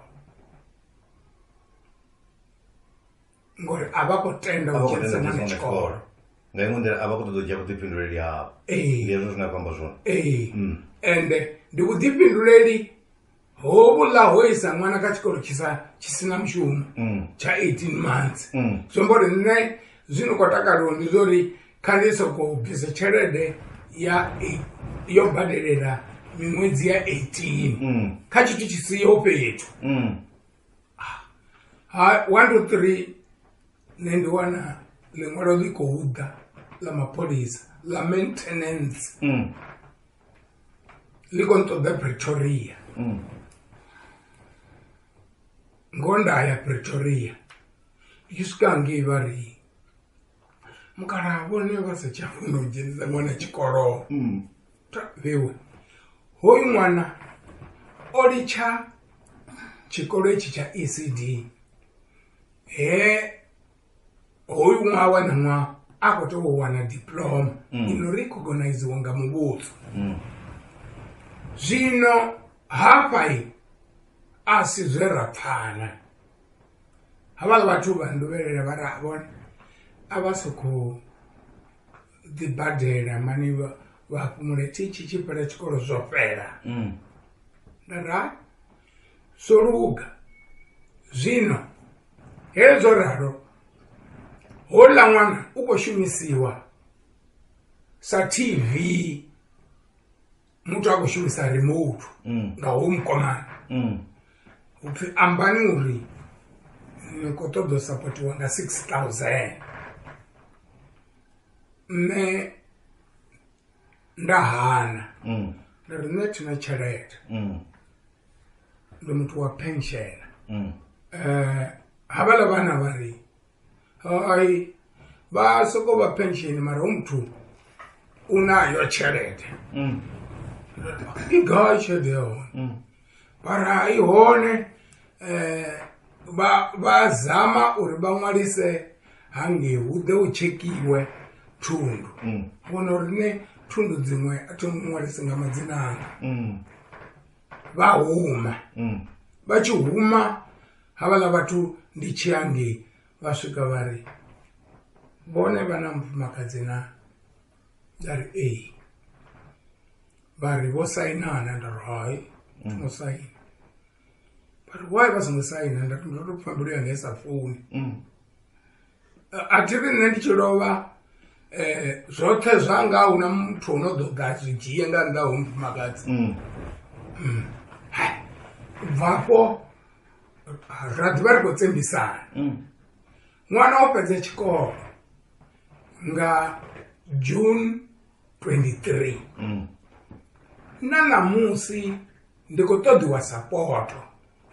ngori a vha khou tenda u dzhenisa ṅwana tshikolo nga iṅwe nḓila a vha khou ṱoḓa u dzhia vhuḓifhinduleli havho ndi hezwo zwine a khou amba zwone ende ndi vhuḓifhinduleli hovhuḽa ho isa ṅwana kha tshikolo tshi sina mushumo tsha 18 months zwombo ri nṋe zwino khou takaliwa ndi zwo ri kha ndi sokou bvisa tshelede yo badelela miṅwedzi ya 18 kha tshithu tshi siho fhethu 1 2 3 nṋe ndi wana ḽiṅwalo ḽi khou ḓa ḽa mapholisa ḽa maintenance ḽi khou nṱoḓa Pretoria ngondaya Pretoria ndi swika ngei vha ri mukalaha vhone vha sa tsha funa u dzhenisa ṅwana tshikolo vhewe hoyu ṅwana o litsha tshikolo etshi tsha ECD hoyu ṅwaha na ṅwaha a khou tou wana diploma ino recogniziwa nga muvhuso zwino hafha a si zwe ra pfana havhala vhathu vha nduvhelela vha ra vhona a vha sokhou ḓibadela mani vha fhumule tshi fhela tshikolo zwo fhela ndara so luga zwino hezwo ralo hola ṅwana u khou shumisiwa sa TV, muthu a khou shumisa remote nga home command. Upfi ambani uri ni khou ṱoḓa u sapotiwa nga 6,000. Nṋe nda hana nda ri nṋe thina tshelede, ndi muthu wa pension. Havhala vhana vha ri hai vha soko vha pension mara muthu unayo tshelede. I gai tshelede ya hone mara i hone. Vha zama uri vha ṅwalise hangei hu ḓe hu tshekhiwe thundu, vhona uri ne thundu dziṅwe a thi ṅwalise nga madzina anga. Vha huma vha tshi huma havhala vhathu ndi tshi hangei vha swika vha ri vhone vha na mufumakadzi na, nda ri ee. Vha ri vho sainana, nda ri hai no saina. But why vha songo saina? Nda ndo pfha mbilu yanga isa funi. A thi ri nṋe ndi tshi lovha zwoṱhe zwanga huna muthu ono ḓo ḓa zwi dzhie nga nnḓa ho mufumakadzi. Bvafho ra ḓivha ri khou tsembisana. Ṅwana o fhedza tshikolo nga June 23. Na ṋamusi ndi khou ṱoḓiwa sapoto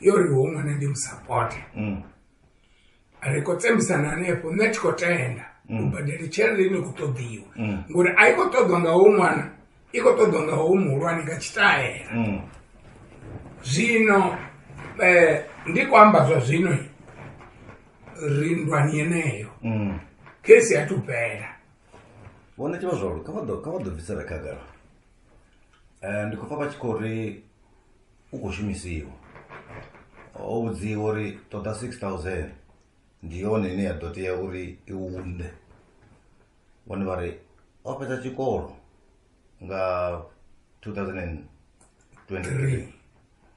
yo ri ho ṅwana ndi musapote. Ri khou tsembisana hanefho, nṋe thi khou tenda u badela tshelede ine khou ṱoḓiwa ngori a i khou ṱoḓwa nga hoyu ṅwana, i khou ṱoḓwa nga hoyu muhulwane nga tshitaela. Zwino ndi khou amba zwa zwino ri nndwani yeneyo kesi ya thu fhela. Vhone tshi vha zwavhuḓi, kha vha ḓo bvisela khagala. Ndi khou pfha vha tshi khou ri u khou shumisiwa, o vhudziwa uri ṱoḓa 6,000 ndi yone ine ya ḓo tea uri i unḓe. Vhone vha ri o fhedza tshikolo nga 2023.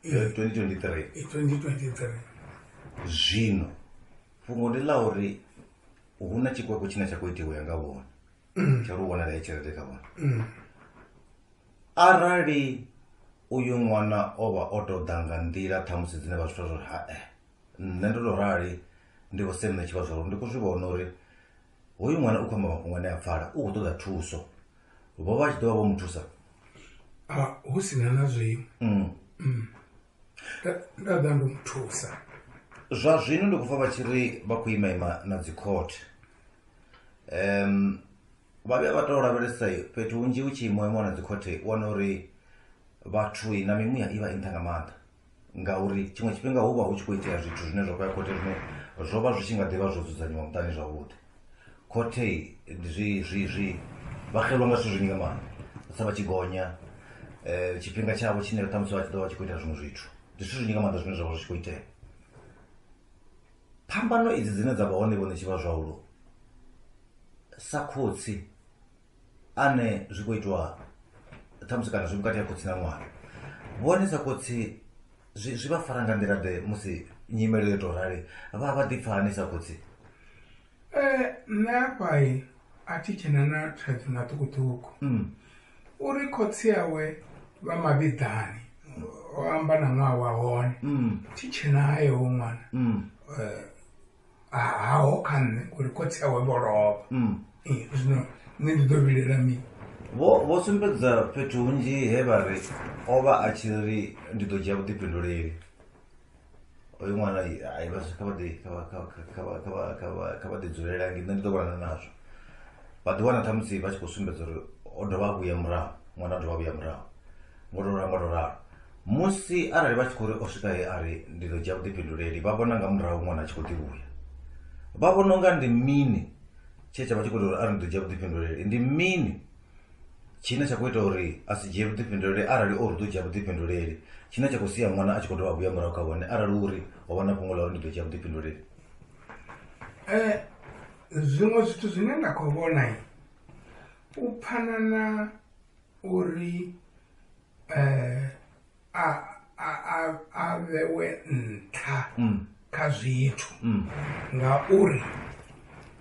2023. Zwino fhungo ndi ḽa uri hu na tshikweko tshine tsha khou itiwa nga vhone tsha ri u wanala ya tshelede kha vhone. Arali uyu ṅwana o vha o tou ḓa nga nḓila ṱhamusi dzine vha zwithu zwa hae, nṋe ndo tou rali ndi vho Sam tshi vha zwaro ndi khou zwi vhona uri hoyu ṅwana u khou amba mafhungo ane a pfala u khou ṱoḓa thuso. Vho vha tshi ḓo vha vho mu thusa hu sina na zwiṅwe. Nda ḓa ndo mu thusa. Zwa zwino ndi khou pfha vha tshi ri vha khou ima na dzi court. Vha vhuya vha tou lavhelesa fhethu hunzhi hu tshi imiwa na dzi court, wana uri vhathu na mimuya i vha i nṱha nga maanḓa ngauri tshiṅwe tshifhinga hu vha hu tshi khou itea zwithu zwine zwa khou ya khothe zwine zwo vha zwi tshi nga ḓivha zwo dzudzanyiwa muṱani zwavhuḓi. Khothe vha xelwa nga zwithu zwinzhi nga maanḓa, sa vha tshi gonya tshifhinga tshavho tshine ṱhamusi vha tshi ḓo vha tshi khou ita zwiṅwe zwithu. Ndi zwithu zwinzhi nga maanḓa zwine zwa vha zwi tshi khou itea. Phambano idzi dzine dza vha hone vhone tshi vha zwaulo sa khotsi ane zwi khou itiwa ṱhamusi kana zwi vhukati ha khotsi na ṅwana, vhone sa khotsi zwi vha fara nga nḓila ḓe musi nyimele yo tou rali, vha ḓi pfha hani sa khotsi? Nṋe hafha a thi tshena na thaidzo na ṱukuṱuku uri khotsi yawe vha mavhiḓani o amba na ṅwaha wa hone thi tshena hayo ho ṅwana haho kha nṋe uri khotsi yawe vho lovha. Zwino nṋe ndi ḓo vhilela mini? Vho sumbedza fhethu hunzhi he vha ri o vha a tshi ri ndi ḓo dzhia vhuḓifhinduleli. Oyu ṅwana kha vha ḓi dzulela nge nṋe ndi ḓo vhonana nazwo. Vha ḓi wana ṱhamusi vha tshi khou sumbedza uri o dovha a vhuya murahu, ṅwana o dovha a vhuya murahu ngo tou ralo. Musi arali vha tshi khou ri o swika he a ri ndi ḓo dzhia vhuḓifhinduleli, vha vhona nga murahu ṅwana a tshi khou ḓi vhuya. Vha vhona unga ndi mini tshe tsha vha tshi khou ita uri arali ndi ḓo dzhia vhuḓifhinduleli, ndi mini tshine tsha khou ita uri a si dzhie vhuḓifhinduleli arali o ri ḓo dzhia vhuḓifhinduleli, tshine tsha khou sia ṅwana a tshi khou dovha a vhuya murahu kha vhone arali uri ho vha na fhungo ḽa uri ndi ḓo dzhia vhuḓifhinduleli. Zwiṅwe zwithu zwine nda khou vhona u phana na uri a vhewe nṱha kha zwithu ngauri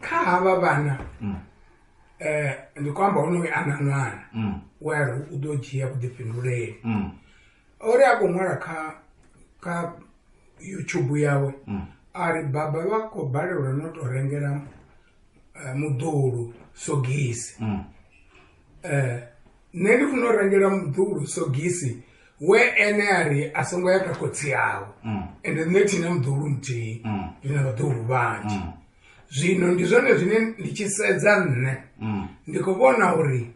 kha hava vhana ndi khou amba honoyo ana ṅwana wari u ḓo dzhia vhuḓifhinduleli uri a khou ṅwala kha YouTube yawe ari baba vha khou balelwa no tou rengela muḓulu sogisi nṋe ndi funa u rengela muḓulu sogisi we ene ari a songo ya kha khotsi yawe ende nṋe thina muḓulu muthihi ndi na vhaḓulu vhanzhi zwino ndi zwone zwine ndi tshi sedza nṋe ndi khou vhona uri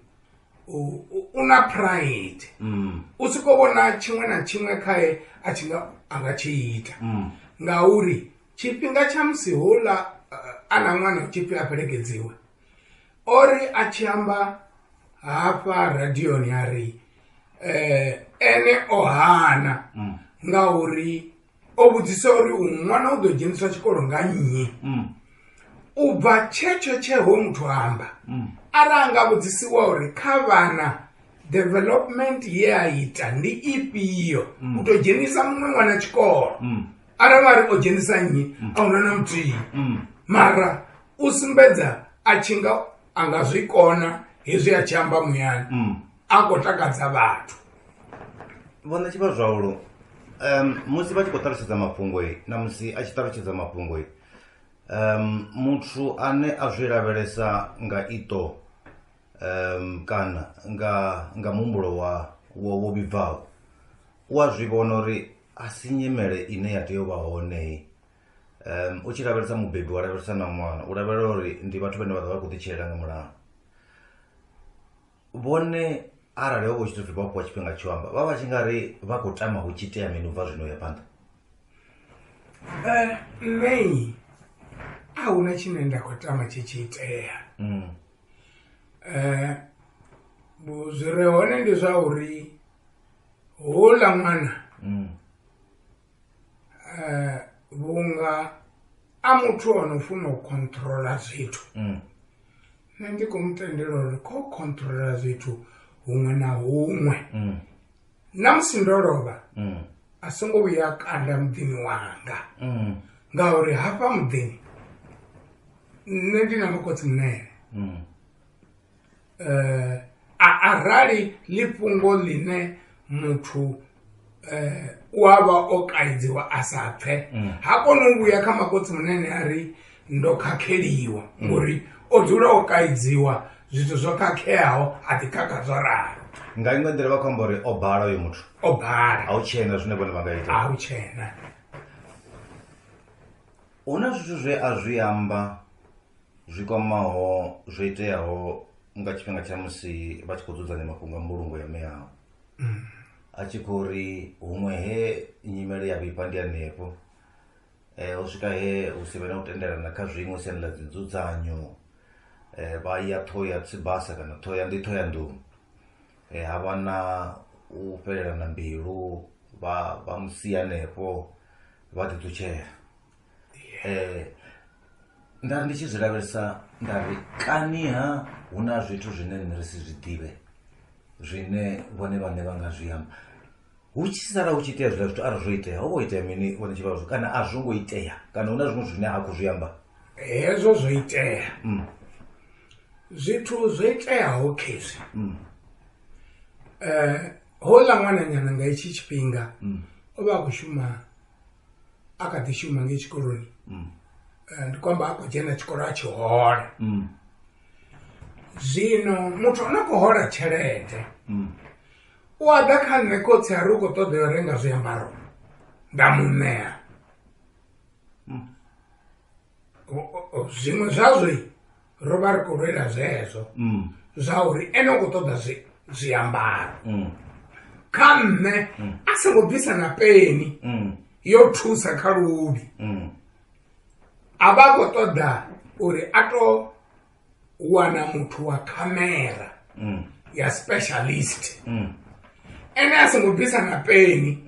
u na pride u si khou vhona tshiṅwe na tshiṅwe khae a nga tshi ita ngauri tshifhinga tsha musi houḽa a na ṅwana u tshi pfhi a fhelekedziwe ori a tshi amba hafha radioni a ri ene o hana ngauri o vhudzisa uri ṅwana u ḓo dzheniswa tshikolo nga nnyi u bva tshetsho tshe ho muthu amba ara nga vhudzisiwa uri kha vhana development ye a ita ndi ifhio u tou dzhenisa muṅwe ṅwana tshikolo ara vha ri o dzhenisa nnyi a huna na muthihi mara u sumbedza a tshi nga a nga zwi kona hezwi a tshi amba muyani a khou takadza vhathu vhona tshi vha zwaulo musi vha tshi khou ṱalutshedza mafhungo na musi a tshi ṱalutshedza mafhungo muthu ane a zwi lavhelesa nga ito kana nga muhumbulo wo vhibvaho u a zwi vhona uri a si nyimele ine ya tea u vha hone u tshi lavhelesa mubebi wa lavhelesa na ṅwana u lavhelela uri ndi vhathu vhane vha ḓo vha khou ḓitshilela nga mulayo vhone arali ho vho tshi tou vha fhiwa tshifhinga tsho amba vha tshi nga ri vha khou tama hu tshi itea mini u bva zwino ya phanḓa nṋe a huna tshine nda khou tama tshi tshi itea zwi re hone ndi zwa uri houḽa ṅwana vhunga a muthu ono funa u controla zwithu nṋe ndi khou mutendela uri kho controla zwithu huṅwe na huṅwe na musi ndo lovha a songo vhuya kanda muḓini wanga ngauri hafha muḓini nṋe ndi na makhotsi munene arali ḽi fhungo ḽine muthu u a vha o kaidziwa a sa pfhe ha kona u vhuya kha makhotsi munene a ri ndo khakheliwa ngori o dzula o kaidziwa zwithu zwo khakheaho a ḓi khakha zwo ralo nga iṅwe nḓila vha khou amba uri o bala uyo muthu o bala a u tshena zwine vhone vha nga ita a u tshena hu na zwithu zwe a zwi amba zwi kwamaho zwo iteaho nga tshifhinga tsha musi vha tshi khou dzudzanya mafhungo a mbulungo ya meaho a tshi khou ri huṅwe he nyimele ya vhuipa ndi hanefho u swika he hu si vhe na u tendelana kha zwiṅwe siani ḽa dzi dzudzanyo vha ya Thohoya Tsibasa kana ndi Thohoyandou havha na u fhelelana mbilu vha musia hanefho vha ḓi ṱutshela nda ndi tshi zwi lavhelesa nda ri kaniha hu na zwithu zwine nṋe ri si zwi ḓivhe zwine vhone vhaṋe vha nga zwi amba hu tshi sala hu tshi itea zwiḽa zwithu arali zwo itea ho vho itea mini vhone tshi vha kana a zwo ngo itea kana hu na zwiṅwe zwine a khou zwi amba hezwo zwo itea zwithu zwo iteaho khezwi houḽa ṅwananyana nga itshi tshifhinga o vha a khou shuma a kha ḓi shuma ngei tshikoloni ndi khou amba a khou dzhena tshikolo a tshi hola zwino muthu ano khou hola tshelede u a ḓa kha nṋe khotsi a ri u khou ṱoḓa u renga zwiambaro nda mu ṋea zwiṅwe zwazwo ro vha ri khou lwela zwezwo zwa uri ene u khou ṱoḓa zwiambaro kha nṋe a songo bvisa na peni yo thusa kha luvhi a vha a khou ṱoḓa uri a tou wana muthu wa khamera ya specialist ene a songo bvisa na peni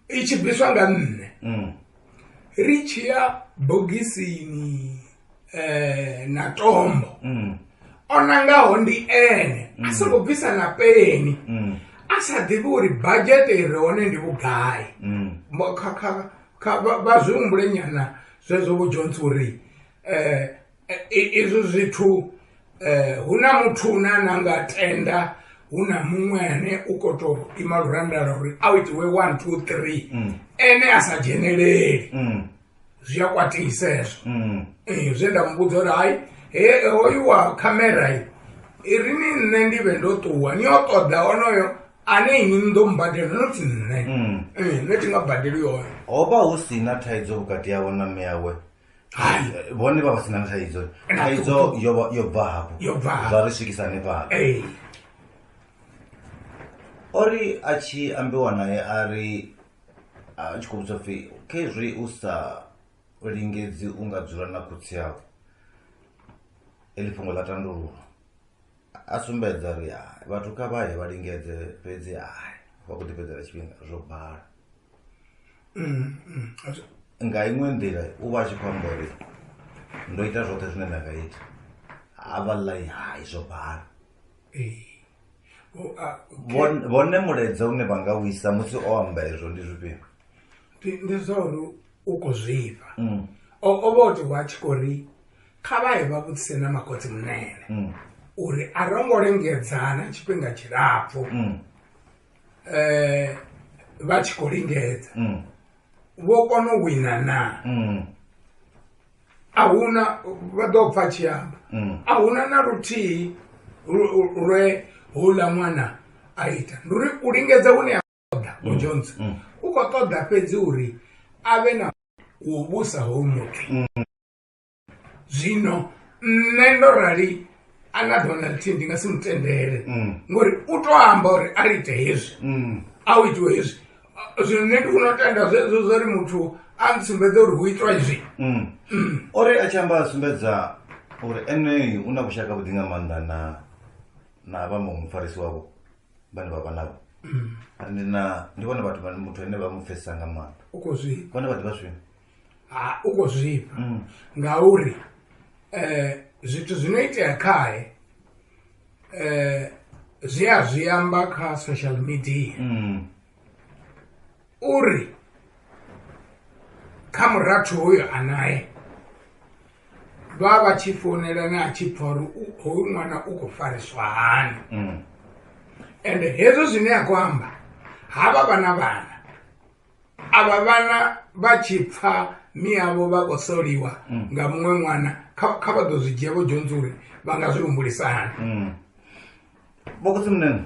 i tshi bviswa nga nṋe ri tshi ya bogisini na tombo o nangaho ndi ene a songo bvisa na peni a sa ḓivhi uri budget i re hone ndi vhugai vha zwi humbule nyana zwezwo vho Jones uri izwo zwithu huna muthu na nanga tenda huna muṅwe u khou tou ima lurandala uri a itiwe 1 2 3 ene a sa dzheneleli zwi a kwatisa hezwo zwe nda muvhudza uri hayi hoyu wa khamera i ri ni nṋe ndi vhe ndo ṱuwa ni o ṱoḓa onoyo ane ini ni ḓo mbadela noti nṋe ti nga badeli yoyo ho vha hu si na thaidzo vhukati yawe na mme yawe vhone vha vha si na thaidzo yo bva hafho zwa ri swikisa hanefhaḽa ori a tshi ambiwa naye a ri a tshi khou vhudzwa pfhi khezwi u sa lingedzi u nga dzula na khotsi yawe eḽi fhungo ḽa tandululwa a sumbedza ri vhathu kha vha ye vha lingedze fhedzi vha khou ḓi fhedzela tshifhinga zwo bala nga iṅwe nḓila u vha a tshi khou amba uri ndo ita zwoṱhe zwine nda nga ita havha ḽai zwo bala vhone muledza une vha nga wisa musi o amba ezwo ndi zwifhio ndi zwa uri u khou zwifha o vha oti wa tshi khou ri kha vha ye vha vhudzise na makhotsi munene uri a rongo lingedzana tshifhinga tshilapfhu vha tshi khou lingedza vho kona u wina na ahuna vha ḓo pfa tshi amba ahuna na luthihi lwe houḽa ṅwana a ita ndi uri u lingedza hune a ṱoḓa Johnson u khou ṱoḓa fhedzi uri a vhe na u vhusa hoyu muthu zwino nṋe ndo rali ana Donald Trump ndi nga si mutendele ngori u to amba uri a ite hezwi a u itiwe hezwi zwino nṋe ndi funa u tenda zwezwo zwo ri muthu a ntsumbedza uri hu itwa izwi ori a tshi amba a sumbedza uri eneyi u na vhushaka vhuḓi nga maanḓa na vha mufarisi wavho vhane vha vha navho ndi vhone vhathu muthu ane vha mu pfesesa nga maanḓa u khou zwifha vhone vha ḓivha zwino u khou zwifha ngauri zwithu zwino itea khae zwi amba kha social media uri kha murathu hoyo anaye vha tshi founelana a tshi pfa uri hoyu ṅwana u khou fariswa hani ende hezwo zwine a khou amba havha vhana avha vhana vha tshi pfa miyavho vha khou soliwa nga muṅwe ṅwana kha vha ḓo zwi dzhia vho Johnson uri vha nga zwi humbulisana vhokotsi munene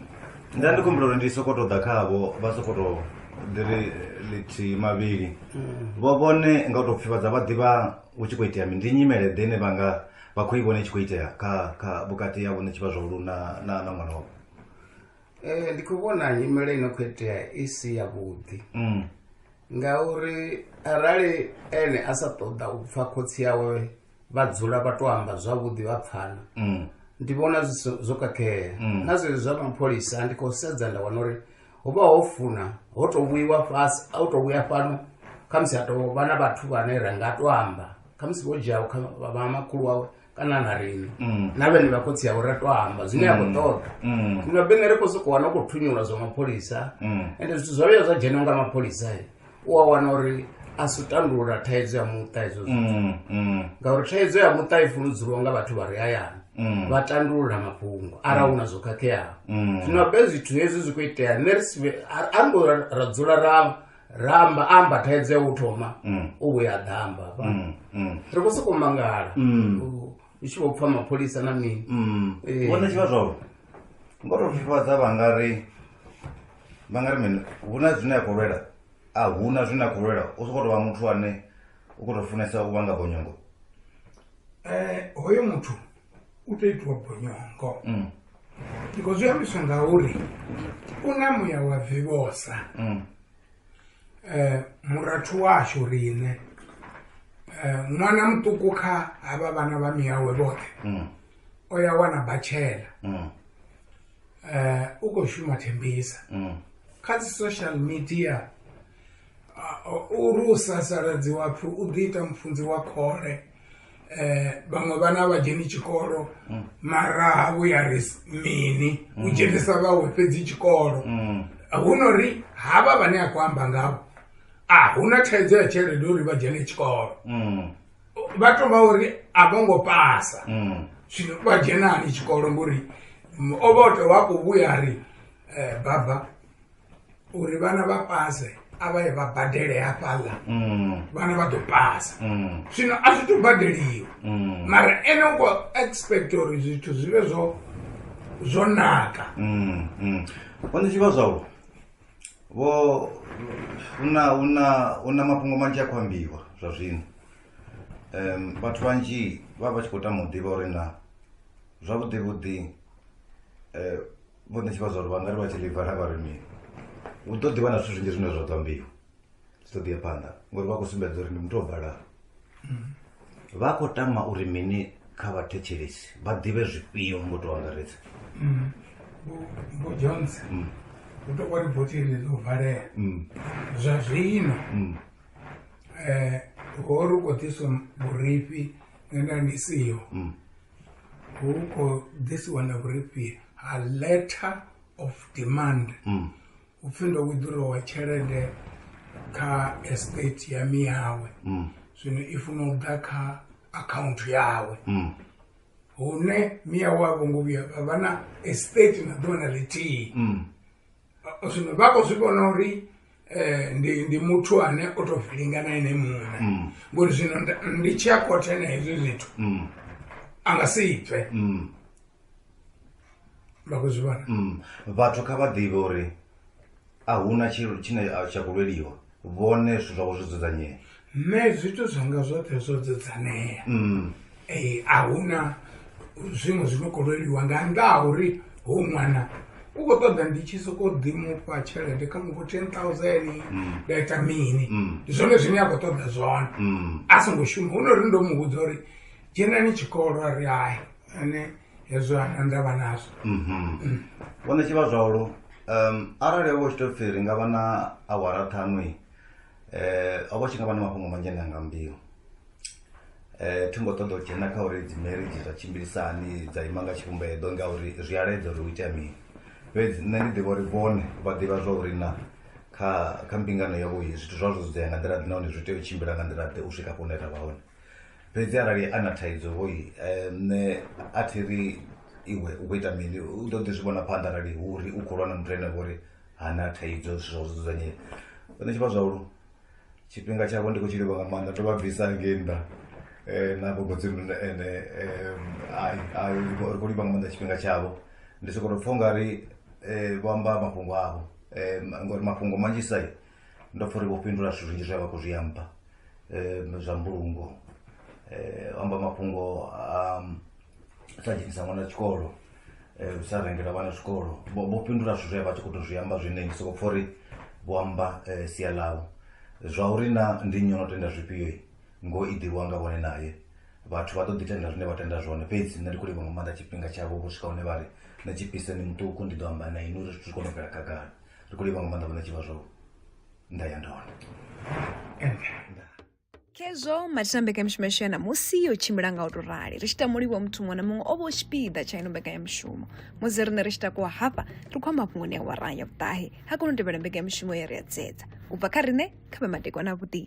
nda ndi kumbula uri ndi sokoto ḓa khavho vha sokoto ḓiri ḽithihi mavhili vho vhone nga u tou pfhifhadza vha ḓivha hu tshi khou itea ndi nyimele ḓe ine vha khou i vhona i tshi khou itea kha vhukati yavho ni tshi vha zwavhulu na ṅwana wavho ndi khou vhona nyimele ino khou itea i si yavhuḓi ngauri arali ene a sa ṱoḓa u pfha khotsi yawe vha dzula vha to amba zwavhuḓi vha pfana ndi vhona zwo khakhea na zwezwi zwa mapholisa ndi khou sedza nda wana uri hu vha ho funa ho tou vhuyiwa fhasi a u tou vhuya fhano khamusi ha tou vha na vhathu vhane ra nga to amba khamusi vho dzhiaho vha makhulu wawe kana na rini na vhene vha khotsi yawe ra to amba zwine a khou ṱoḓa zwino bene ri khou sokou wana u khou thunyulwa zwa mapholisa ende zwithu zwa vhuya zwa dzheniwa nga mapholisa u a wana uri a si tandulula thaidzo ya muṱa izwo zwithu ngauri thaidzo ya muṱa i funa u dzuliwa nga vhathu vha re hayani vha tandulula mafhungo arali huna zwo khakheaho zwino be zwithu hezwi zwi khou itea ango ra dzula ramba amba thaidzo ya u thoma u vhuya ḓamba ri khou sokou mangala u tshi vho pfha mapholisa na mini vhone tshivha zwavho ngo tou pfhifhadza vha nga ri mini hu na zwine a khou lwela huna zwine a khou lwela u sokou tou vha muthu ane u khou tou funesa u vhanga bonyongo hoyo muthu u tea itiwa bonyongo ndi khou zwi ambiswa ngauri u na muya wa vivosa murathu washu rine ṅwana muṱuku kha havha vhana vha miyawe vhoṱhe o ya wana bachela u khou shuma thembisa kha dzi social media uri u sasaladziwa pfhi u ḓi ita mupfunzi wa khole vhaṅwe vhana vha dzheni tshikolo mara havho ya ri mini u dzhenisa vhawe fhedzi tshikolo hu nori havha vhane a khou amba ngavho huna thaidzo ya tshelede uri vha dzhene tshikolo vatova uri avongopasa zvino vajenani chikoro nguri ovote wakuvuya ri baba uri vana vapase avaye vabhadhele hapala vana vatopasa zvino azvitobhadheliwa mara enongo expect uri zvithu zvive zvonaka pane chiva zvauro vo una mafhungo manzhi akhou zwa zwino vhathu vanzhi vha vha tshi khou tama u ḓivha uri na zwavhuḓi vhone tshi vha zwa uri vha nga ri vha tshi ḽiva na vha ri mini hu ḓo ḓivha na zwithu zwinzhi zwine zwa ḓo ambiwa zwi ḓo ḓi ya phanḓa ngori vha khou sumbedza uri ndi muthu o balaho vha khou tama uri mini kha vhathetshelesi vha ḓivhe zwifhio ngo tou angaredza Bo Jones hu tou vha riboti ḽi ḽo valea zwa zwino ho ri khou ḓiswa vhurifhi ngenda ndi siho hu khou ḓisiwa na vhurifhi ha letter of demand upfi ndo withdrawa tshelede kha estate ya miyawe zwino i funa u ḓa kha akhaunthu yawe hune miya wavho ngo vhuya vha vha na estate na ḓuvha na ḽithihi zwino vha khou zwi vhona uri ndi muthu ane o tou vilingana ene muṋe ngori zwino ndi tshi ya khothe na hezwi zwithu a nga si pfe vha khou zwi vhona vhathu kha vha ḓivhe uri a huna tshine tsha khou lweliwa vhone zwithu zwavho zwi dzudzanyea nṋe zwithu zwanga zwoṱhe zwo dzudzanea a huna zwiṅwe zwino khou lweliwa nga nnḓa ha uri hu ṅwana u khou ṱoḓa ndi tshi sokou ḓi mufha tshelede kha mufho 10,000 nda ita mini ndi zwone zwine a khou ṱoḓa zwone a songo shuma hu no ri ndo mu vhudza uri dzhenani tshikolo a ri hayi ane hezwo ana ndavha nazwo vhone tshi vha zwaulu arali wo tshi tou pfhi ri nga vha na awara ṱhanu o vha tshi nga vha na mafhungo manzhi ane anga mbiwa thi ngo ṱoḓa u dzhena kha uri dzi marriage dza tshimbilisani dza ima nga tshivhumbedo ngauri zwi aledza uri hu itea mini fhedzi nṋe ndi ḓivha uri vhone vha ḓivha zwa uri na kha mbingano yavho zwithu zwavho zwo dzudzea nga nḓila ḓe nahone zwi tea u tshimbila nga nḓila ḓe u swika hune ra vha hone fhedzi arali a na thaidzo vhoi nṋe a thi ri iwe u khou ita mini u ḓo ḓi zwi vhona phanḓa arali uri u khou lwa na muthu ene vhori hana thaidzo zwithu zwavho zwo dzudzanyea vhone tshi vha zwaulu tshifhinga tshavho ndi khou tshi livha nga maanḓa ndo vha bvisa ngei nnḓa na bogodzimu ene ri khou livha nga maanḓa tshifhinga tshavho ndi sokou tou pfha ungari vho amba mafhungo avho ngori mafhungo manzhi sai ndo pfha uri vho fhindula zwithu zwinzhi zwe vha khou zwi amba zwa mbulungo amba mafhungo a sa dzhenisa ṅwana tshikolo u sa rengela vhana zwikolo vho fhindula zwithu zwe vha tshi khou tou zwi amba zwine ndi sokou pfha uri vho amba sia ḽavho zwa uri na ndi nnyi o no tenda zwifhio ngo i ḓivhiwa nga vhone naye vhathu vha ḓo ḓi tenda zwine vha tenda zwone fhedzi nṋe ndi khou livha nga maanḓa tshifhinga tshavho vho swika hune vha ri na tshipisani muṱuku ndi ḓo amba na ini uri zwithu zwi kone u bvela khagala ri khou livha nga maanḓa vhone tshi vha zwo nda ya ndone khezwo mathina mbekanyamushumo yashu ya namusi yo tshimbila nga u tou rali ri tshi tamuliwa muthu muṅwe na muṅwe o vha u tshipiḓa tsha ino mbekanyamushumo musi riṋe ri tshi takuwa hafha ri khou amba mafhungoni ya wara ya vhuṱahe ha kona u tevhela mbekanyamushumo ya ri ya dzedza u bva kha riṋe kha vhe madekwana avhuḓi